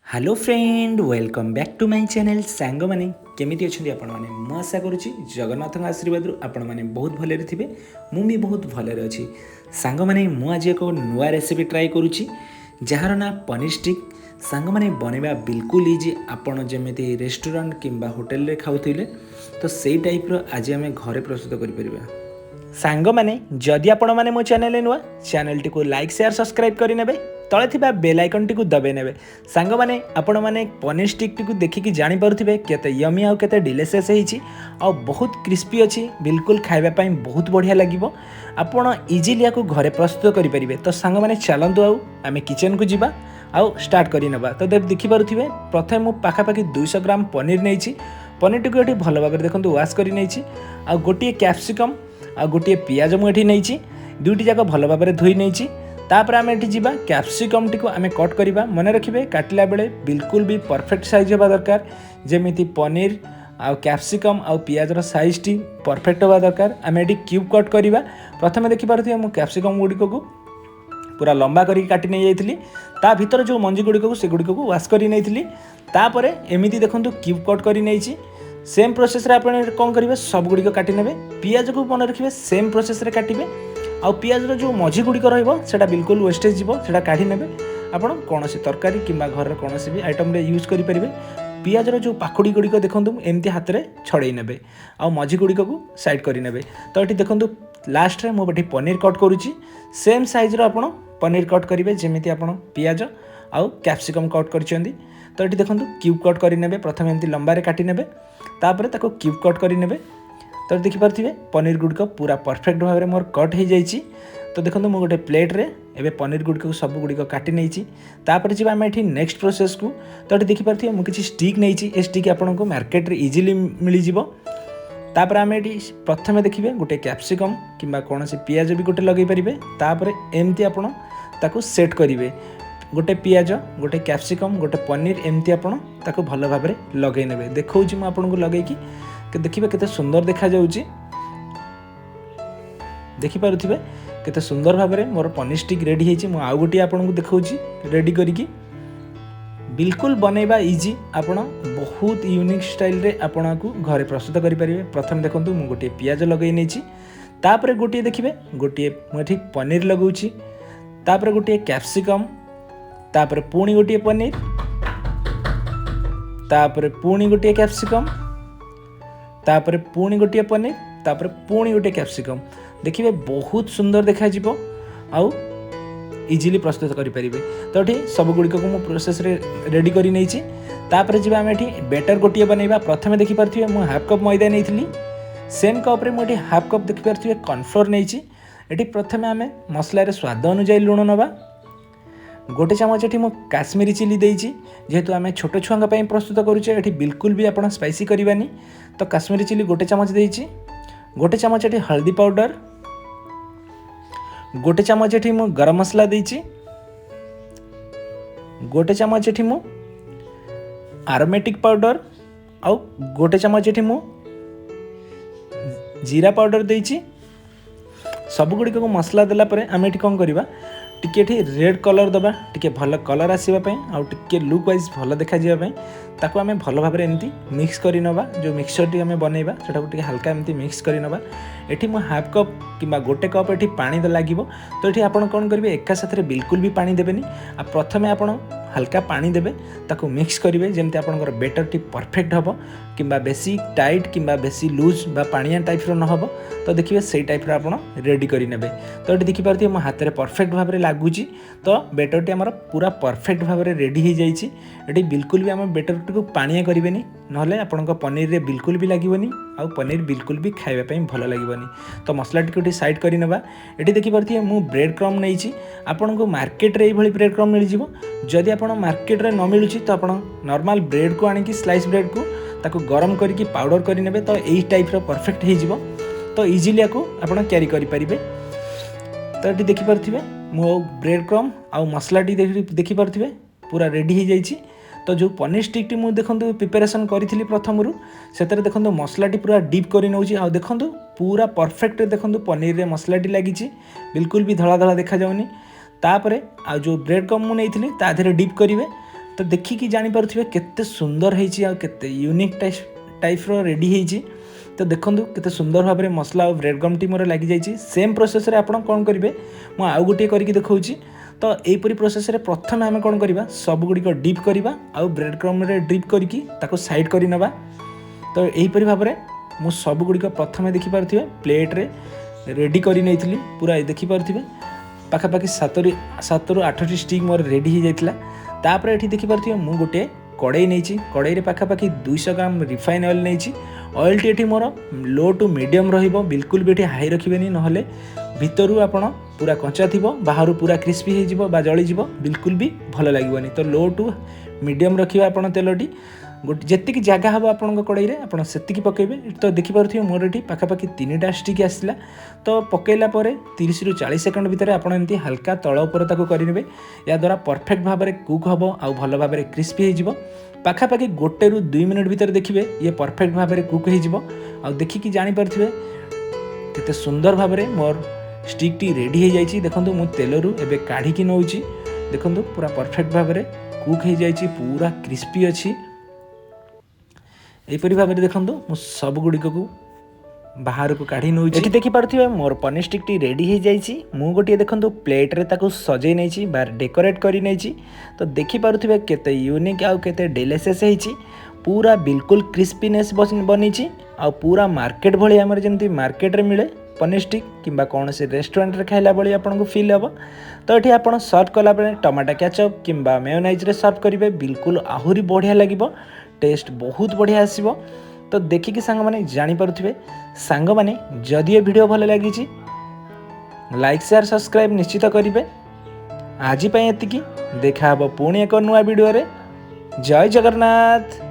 Hello friend welcome back to my channel song मैंने केमी अच्छा आपण मैंने मु आशा करुच्ची जगन्नाथ आशीर्वाद आपण मैंने बहुत भलरे थे मुझे बहुत भलरे अच्छी सांग मैंने आज एक नुआ रेसिपी ट्राए करुच्ची जार ना पनीर स्टिक सांग मैंने बनवा बिल्कुल इजी आपण जमी रेस्टोरेंट किंबा होटेल रे खाऊले तो सही टाइप्र आज आम घरे प्रस्तुत कर सांग मैंने जदि आपण मैंने मो चैनल नुआ चैनल टी को लाइक शेयर सब्सक्राइब करने तले थिबा बेल आइकन टी को दबे नेबे सांग माने आपण माने पनीर स्टिक टी को देखिकी जानि पारुथिबे केते यमी आ केते डिलिशियस हेची आ बहुत क्रिस्पी अछि बिल्कुल खाइबा पई बहुत बढ़िया लागिवो आपण इजीली या को घरे प्रस्तुत करि परिबे। तो सांग माने चलंतु आउ आमे किचन को जिबा आउ स्टार्ट करि नबा। तो देखि पारुथिबे प्रथमे मु पाखा पाखी 200 ग्राम पनीर नेइची पनीर टी को एठी भलो भाबरे देखंतु वाश करि नेइची आ गोटिए कैप्सिकम आ गोटिए पियाज मु एठी नेइची दुईटी जाक भलो भाबरे धोई नेइची तापर आम एठी जीवा कैप्सिकम टी को आम कट करवा मन रखिए काटिला बेले बिल्कुल भी परफेक्ट साइज होगा दरकार जमीती पनीर आ कैप्सिकम आ पियाज साइज टी परफेक्ट होगा दरकार आम एठी क्यूब कट करवा। प्रथम देखिपे मु कैप्सिकम गुड़िक को पूरा लंबा करके काटी नहीं जाइली ता भीतर जो मंजी गुड़िक से गुड़िक को वाश कर नहीं तापर एमती देखो क्यूब कट कर नहीं सेम प्रोसेस रे आपण कौन करेंगे सब गुड़िक काटी ने पियाज को मन रखिए सेम प्रोसेस रे काटिबे आ पियाजर जो मझी गुड़िक रहा बिल्कुल वेस्टेज जीव से काढ़ी ने आपड़ कौन तरकारी कि घर कौन भी आइटम यूज करेंगे पियाजर जो पाखुड़ी गुड़िक देखूँ एमती हाथ में छड़े ने आ मझी गुड़िक को साइड करे। तो ये देखूँ लास्ट में मुझे पनीर कट करुच्ची सेम साइज्र आप पनीर कट करेंगे जमी आप पियाज आउ कैप्सिकम कट कर। तो ये देखूँ क्यूब कट करे प्रथम एमती लंबारे काटी ने क्यूब कट करे। तो देखिपे पनीर गुड़िक पूरा परफेक्ट भाव में मोर कट हो जाइए। तो देखो मुझे गोटे प्लेट रे एबे पनीर गुड़िक सब गुड़िक काटी नहीं तापर जी आम ये नेक्स्ट प्रोसेस को। तो ये देखिपे मुझे किसी स्टिक नहीं ये स्टिक आपको मार्केट रे इजिली मिल जाव। तापर आम ये प्रथम देखिए गोटे कैप्सिकम कि कौन पियाज भी गोटे लगे पारे तापर एमती आपड़ ताकू सेट करेंगे गोटे पियाज गोटे कैप्सिकम गोटे पनीर एमती आपड़ भल भाव में लगे ने देखा मुझे लगे देखिए केते सुंदर देखा जाउची देखिपे केते सुंदर भाव में मोर पनीर स्टिक रेडी होती मुझे आउ गोटे आपको देखा रेडी करिकी बिल्कुल बनैबा इजी आपण बहुत यूनिक स्टाइल रे आपण को घरे प्रस्तुत करें। प्रथम देखो मुझे गोटे पियाज लगे नहीं तापर गोटे देखिए गोटे मुझे पनीर लगौची तापर गोटे कैप्सिकम तापर पुणी गोटे पनीर तापर पुणी गोटे कैप्सिकम तापर पुणी गोटे पनीर तापर पुणी गोटे कैप्सिकम देखिए बहुत सुंदर देखा जीवो आउ इजिली प्रस्तुत करें। तो ये सब गुड़िक को प्रोसेस रे रेडी कर नहीं तापर जी आम ये बेटर गोटे बनैबा। प्रथम देखिपे मुझे हाफ कप मैदा नहीं सेम कप रे मुझे हाफ कप देखिपे कॉर्नफ्लोर नहीं ये प्रथम आम मसलार स्वाद अनुजाई लुण नवा गोटे चामच ये मुझे काश्मीरी चिली देती जेहेतु आम छोट छुआ प्रस्तुत करुचे ये बिल्कुल भी आप स्पाइसी करवानी। तो काश्मीरी चिली गोटे चामच देती गोटे चामच ये हल्दी पाउडर गोटे चामच ये मु गरम मसला देती गोटे चामच ये मु आरोमेटिक पाउडर आउ गोटे चामच ये मु जीरा पाउडर देती सब गुड़िक को मसला देला परे आम ये कौन करवा टिके रेड कलर दबा टिके भल कलर आसवाई आउ टिके लुक वाइज भल देखा जावाई ताको आम भल भाव में एमती मिक्स कर नवा जो मिक्सचर टी आम बनैबा सेटा टिके हल्का एमती मिक्स कर नवा। एठी मु हाफ कप किंबा गोटे कप एठी पानी लगे। तो ये आपड़ कौन करेंगे एका साथ बिल्कुल भी पानी देवेनि आ प्रथमे आपड़ हल्का पानी देवे ताको मिक्स करेंगे जमी आपंकर बेटर टी परफेक्ट हम कि बेसी टाइट कि बेसी लूज बा पानिया टाइप न हम। तो देखिए से टाइप आप रेडी करेंगे। तो ये देखिपे मो हाथ में परफेक्ट भाव में लगुच। तो बेटर टी आमर पूरा परफेक्ट भाव में रेडी हो जाए बिल्कुल भी आम बेटर टी को पानिया करें ना आपण पनीर रे बिल्कुल भी लगभग आउ पनीर बिल्कुल भी खाइबापी भल लगभग। तो मसला टी साइड करवा ये देखिपे मुझे ब्रेड क्रम नहीं आपन को मार्केट रे ये ब्रेड क्रम मिल जाव जदि आप मार्केट रे न मिलूँ तो आप नॉर्मल ब्रेड को आनिकी स्लाइस ब्रेड को ताको गरम करके पाउडर करे तो यही टाइप परफेक्ट हो तो इजिली आपको आप क्यारी करेंगे। तो ये देखिपे मो ब्रेड क्रम आउ मसला देखिपे पूरा रेडी हो जाइए। तो जो पनीर स्टिक टी मुझे देखो प्रिपेरेसन करी प्रथम से देखो मसला टी पूरा डीप कर नौ देखो पूरा परफेक्ट देखो पनीर रे मसला टी लगी बिल्कुल भी धला धला देखा जाऊनी। तापर आ जो ब्रेड क्रम मुझे नहीं था डीप करेंगे तो देखिकी जानीपे केते सुंदर होते यूनिक टाइप्र रेडी होती। तो देखो केते सुंदर भाव में मसला और ब्रेड गम टी मोर लग जाइए। सेम प्रोसेस रे आपण कौन करेंगे मुझे आउ गोटे करके देखा। तो यहीपरी प्रोसेस रे प्रथम आम कौन करवा सबुगुड़िक डिप करवा आउ ब्रेड क्रम रे डिप करके साइड कर नवा। तो यहीपरी भाव में मु सबुगुड़िक प्रथम देखिपे प्लेट रे रेडी कर नहीं पूरा देखिपे पाखापाखि 7 ରୁ 8टी स्टिक मोर रेडी हो जाता। तापर ये देखिपे मु गोटे कड़ई नहीं कड़ई पाखापाखि 200 ग्राम रिफाइन ऑयल नहीं। ऑयल टी मोर लो टू मीडियम रहिबो बिल्कुल भी हाई रखिबेनी नहले भितरु आपण पूरा कंचा थिबो बाहरु पूरा क्रिस्पी हो जिवो बा जळी जिवो बिल्कुल भी भल लागिबोनी। तो लो टू मीडियम रखिबा आपण तेलटी गोटे जेतिकी जगह हम आपण कड़ई रे आपण सेतिकी पकेबे। तो देखिपे मोर ये पाखापाखि 3टा स्टिक आसला। तो पकेला 30 ରୁ 40 सेकंड भितर आपण एमती हल्का तल उपर ताको करिनेबे। या द्वारा परफेक्ट भाव में कुक हम आउ भल भाव में क्रिस्पी हो पाखापाखि 1 ରୁ 2 मिनट भितर देखिए ये परफेक्ट भाव में कुक हो देखिकी जानीपे केते सुंदर भाव में मोर स्टिक टी रेडी हो जाइए। देखो मु तेलरू एबे काढ़ी नौची देखो पूरा परफेक्ट भाव में कुक हो जाइए पूरा क्रिस्पी अच्छी। यहीपरी भाव में देखो मु सबुगुड़िक को बाहर को काढ़ी नौ देखिपे मोर पनीर स्टिक टी रेडी हो जाइए। मु गोटे देखो प्लेट रे ताको सजे नहीं बार डेकोरेट कर नहीं। तो देखिपे केते यूनिक आउ केते डिलिशियस होइछि पूरा बिल्कुल क्रिस्पीनेस बनी आ पूरा मार्केट भली आमर जमती मार्केट रे मिले पनीर स्टिक किंबा कौन से रेस्टोरेंट रे खाइला बड़ी आपको फील हे। तो ये आप सर्व कला टमाटो केचप किंबा मेयोनाइज रे सर्व करेंगे बिल्कुल आहुरी बढ़िया लगे टेस्ट बहुत बढ़िया आसीबो। तो देखिकी सांग माने जानी पारुथिबे सांग माने जदि ये वीडियो भल लगी लाइक शेयर सब्सक्राइब निश्चित करेंगे। आज एतिकी देखा पुणी एक नुआ वीडियो रे। जय जगन्नाथ।